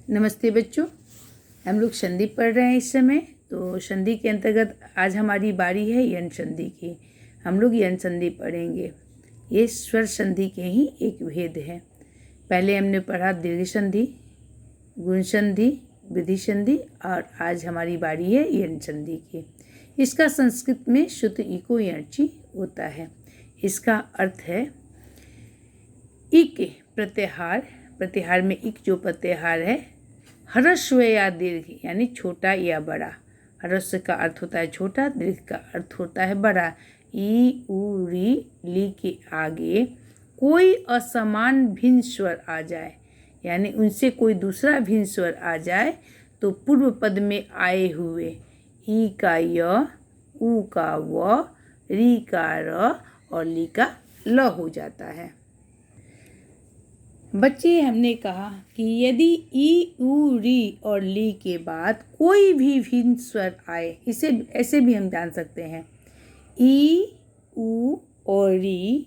नमस्ते बच्चों, हम लोग संधि पढ़ रहे हैं इस समय। तो संधि के अंतर्गत आज हमारी बारी है यन संधि की। हम लोग यन संधि पढ़ेंगे। ये स्वर संधि के ही एक भेद है। पहले हमने पढ़ा दीर्घ संधि, गुण संधि, वृद्धि संधि और आज हमारी बारी है यन संधि की। इसका संस्कृत में शुद्ध इको यर्ची होता है। इसका अर्थ है इक प्रत्याहार, प्रत्याहार में इक जो प्रत्याहार है, ह्रस्व या दीर्घ यानी छोटा या बड़ा। ह्रस्व का अर्थ होता है छोटा, दीर्घ का अर्थ होता है बड़ा। ई उ री ली के आगे कोई असमान भिन्न स्वर आ जाए, यानी उनसे कोई दूसरा भिन्न स्वर आ जाए तो पूर्व पद में आए हुए ई का य, उ का व, री का र और ली का ल हो जाता है। बच्चे, हमने कहा कि यदि ई उ री और ली के बाद कोई भी भिन्न स्वर आए, इसे ऐसे भी हम जान सकते हैं, ई उ और री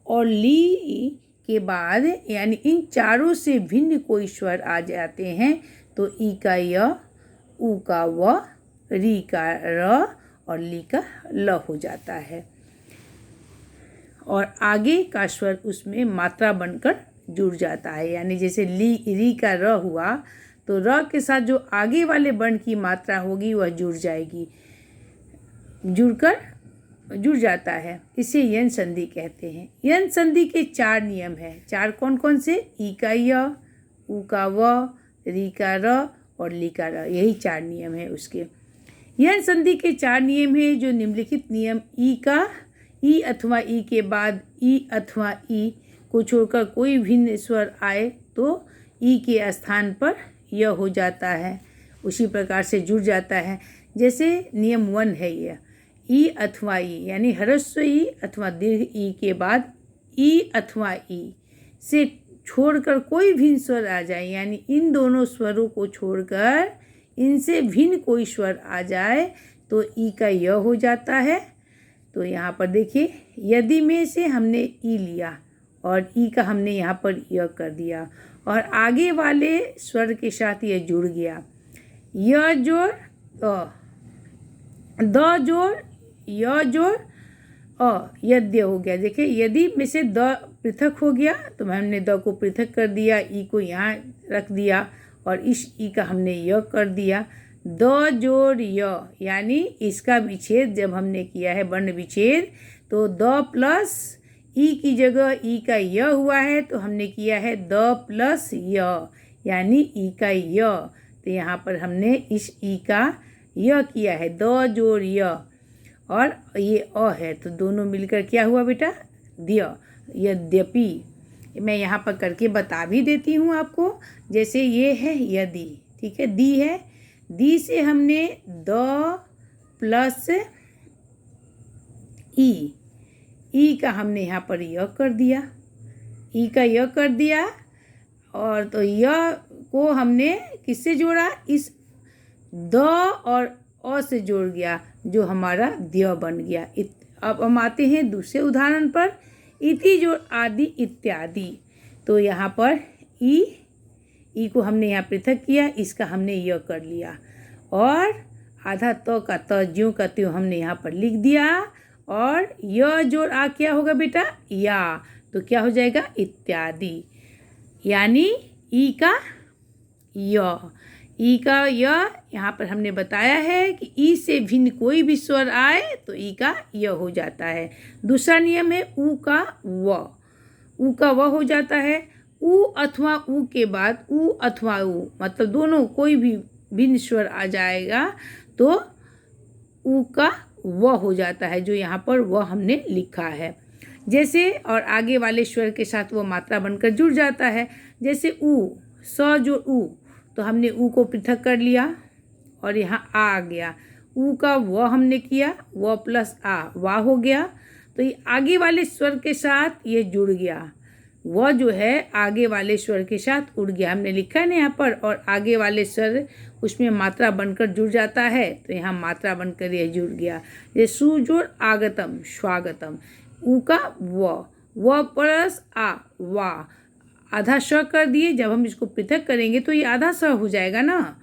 और ली के बाद यानी इन चारों से भिन्न कोई स्वर आ जाते हैं तो ई का य, उ का व, री का र और ली का ल हो जाता है। और आगे का स्वर उसमें मात्रा बनकर जुड़ जाता है, यानी जैसे री का र हुआ तो र के साथ जो आगे वाले वर्ण की मात्रा होगी वह जुड़ जाएगी, जुड़ जाता है। इसे यन संधि कहते हैं। यन संधि के 4 नियम हैं। 4 कौन कौन से? ई का य, उ का व, री का र और ली का र, यही 4 नियम है उसके। यन संधि के 4 नियम हैं जो निम्नलिखित नियम ई अथवा ई के बाद ई अथवा ई को छोड़कर कोई भिन्न स्वर आए तो ई के स्थान पर य हो जाता है, उसी प्रकार से जुड़ जाता है। जैसे नियम 1 है यह, ई अथवा ई यानी ह्रस्व ई अथवा दीर्घ ई के बाद ई अथवा ई से छोड़कर कोई भिन्न स्वर आ जाए, यानी इन दोनों स्वरों को छोड़कर इनसे भिन्न कोई स्वर आ जाए तो ई का य हो जाता है। तो यहाँ पर देखिए, यदि में से हमने ई लिया और ई का हमने यहाँ पर य कर दिया और आगे वाले स्वर के साथ यह जुड़ गया। य जोड़ अ, द जोड़ य जोड़ अ, यद्य हो गया। देखिए, यदि में से द पृथक हो गया तो हमने द को पृथक कर दिया, ई को यहाँ रख दिया और इस ई का हमने य कर दिया। द जोड़ य यानी इसका विच्छेद जब हमने किया है, वर्ण विच्छेद, तो द प्लस ई की जगह ई का य हुआ है तो हमने किया है द प्लस य यानी ई का य। तो यहाँ पर हमने इस ई का य किया है, द जोड़ य और ये अ है तो दोनों मिलकर क्या हुआ बेटा? द्य। यद्यपि मैं यहाँ पर करके बता भी देती हूँ आपको। जैसे ये है यदि, ठीक है, दी है, दी से हमने द प्लस ई का हमने यहाँ पर य कर दिया, ई का य कर दिया और तो य को हमने किससे जोड़ा? इस द और अ से जोड़ गया जो हमारा द्य बन गया। अब हम आते हैं दूसरे उदाहरण पर, इति जोड़ आदि इत्यादि। तो यहाँ पर ई को हमने यहाँ पृथक किया, इसका हमने य कर लिया और आधा त का त ज्यों का त्यों हमने यहाँ पर लिख दिया और य जोड़ आ क्या होगा बेटा? या। तो क्या हो जाएगा? इत्यादि, यानी ई का य। ई का य यहाँ पर हमने बताया है कि ई से भिन्न कोई भी स्वर आए तो ई का य हो जाता है। दूसरा नियम है उ का व, उ का व हो जाता है। उ अथवा उ के बाद उ अथवा उ मतलब दोनों कोई भी भिन्न स्वर आ जाएगा तो उ का व हो जाता है, जो यहाँ पर व हमने लिखा है। जैसे और आगे वाले स्वर के साथ वो मात्रा बनकर जुड़ जाता है। जैसे उ, स जो उ, तो हमने उ को पृथक कर लिया और यहाँ आ गया, उ का व हमने किया, व प्लस आ वा हो गया। तो ये आगे वाले स्वर के साथ ये जुड़ गया, वह जो है आगे वाले स्वर के साथ उड़ गया, हमने लिखा है ना यहाँ पर, और आगे वाले स्वर उसमें मात्रा बनकर जुड़ जाता है तो यहाँ मात्रा बनकर यह जुड़ गया। ये सु जोड़ आगतम स्वागतम, उ का व प्लस आ वा, आधा श कर दिए, जब हम इसको पृथक करेंगे तो ये आधा स हो जाएगा ना,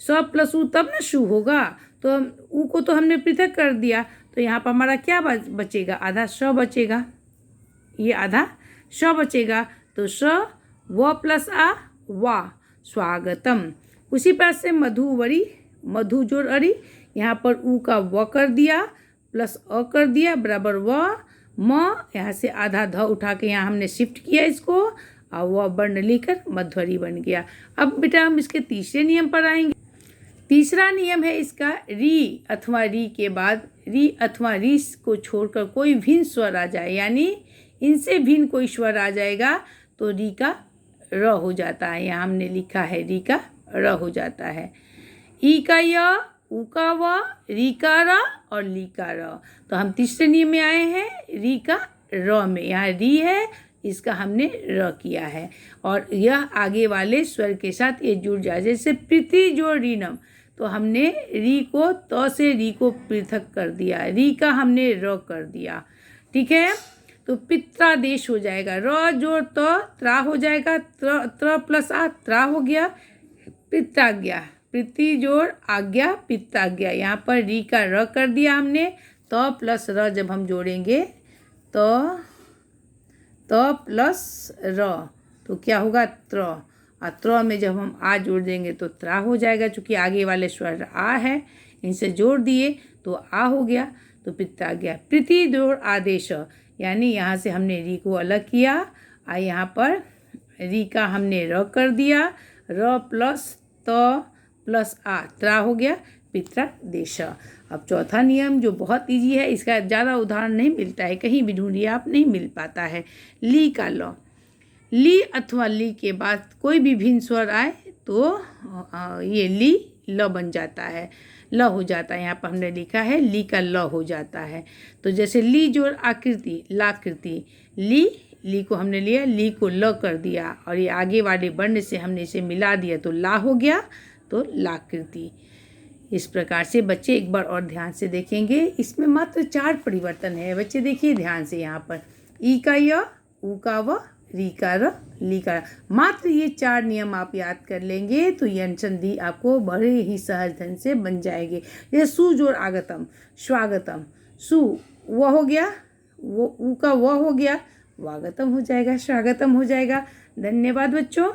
स प्लस ऊ तब ना शु होगा। तो हम ऊ को तो हमने पृथक कर दिया, तो यहाँ पर हमारा क्या बचेगा, आधा श बचेगा, ये आधा श बचेगा। तो स व प्लस आ वा स्वागतम। उसी प्रकार से मधुवरी, मधु जोड़ अरी, यहाँ पर ऊ का व कर दिया प्लस अ कर दिया बराबर व म, यहाँ से आधा ध उठा के यहाँ हमने शिफ्ट किया इसको और वह वर्ण लेकर मध्वरी बन गया। अब बेटा हम इसके तीसरे नियम पर आएंगे। तीसरा नियम है इसका, री अथवा री के बाद री अथवा री को छोड़कर कोई भिन्न स्वर आ जाए, यानी इनसे भिन्न कोई स्वर आ जाएगा तो री का र हो जाता है। यहाँ हमने लिखा है री का र हो जाता है। ई का य, ऊ का व, री का र और ली का र। तो हम तीसरे नियम में आए हैं री का र में। यहाँ री है, इसका हमने र किया है और यह आगे वाले स्वर के साथ ये जुड़ जाए। जैसे प्रीति जोड़ रीनम, तो हमने री को त से री को पृथक कर दिया, री का हमने र कर दिया, ठीक है। तो पित्रादेश हो जाएगा, र जोड़ त त्रा हो जाएगा, त्र प्लस आ त्रा हो गया, पित्राज्ञा, प्रीति जोड़ आज्ञा पित्राज्ञा। यहाँ पर री का र कर दिया हमने, त प्लस र जब हम जोड़ेंगे तो त प्लस र तो क्या होगा त्र, और त्र में जब हम आ जोड़ देंगे तो त्रा हो जाएगा। चूँकि आगे वाले स्वर आ है, इनसे जोड़ दिए तो आ हो गया, तो पित्राज्ञा। प्रीति जोड़ आदेश, यानी यहाँ से हमने री को अलग किया और यहाँ पर री का हमने र कर दिया, र प्लस त प्लस आ त्रा हो गया पित्रादेश। अब चौथा नियम जो बहुत इजी है, इसका ज़्यादा उदाहरण नहीं मिलता है, कहीं भी ढूंढिए आप नहीं मिल पाता है। ली का ल, ली अथवा ली के बाद कोई भी भिन्न स्वर आए तो ये ली ल बन जाता है, ल हो जाता है। यहाँ पर हमने लिखा है ली का ल हो जाता है। तो जैसे ली जोड़ आकृति लाकृति, ली को हमने लिया, ली को ल कर दिया और ये आगे वाले वर्ण से हमने इसे मिला दिया तो ला हो गया, तो लाकृति। इस प्रकार से बच्चे एक बार और ध्यान से देखेंगे, इसमें मात्र 4 परिवर्तन है। बच्चे देखिए ध्यान से, यहाँ पर ई का य, ऊ का व, री का र, ली का र। मात्र ये 4 नियम आप याद कर लेंगे तो यन संधि आपको बड़े ही सहज ढंग से बन जाएंगे। जैसे सु जोड़ आगतम स्वागतम, सु व हो गया, वो ऊ का व हो गया, वागतम हो जाएगा, स्वागतम हो जाएगा। धन्यवाद बच्चों।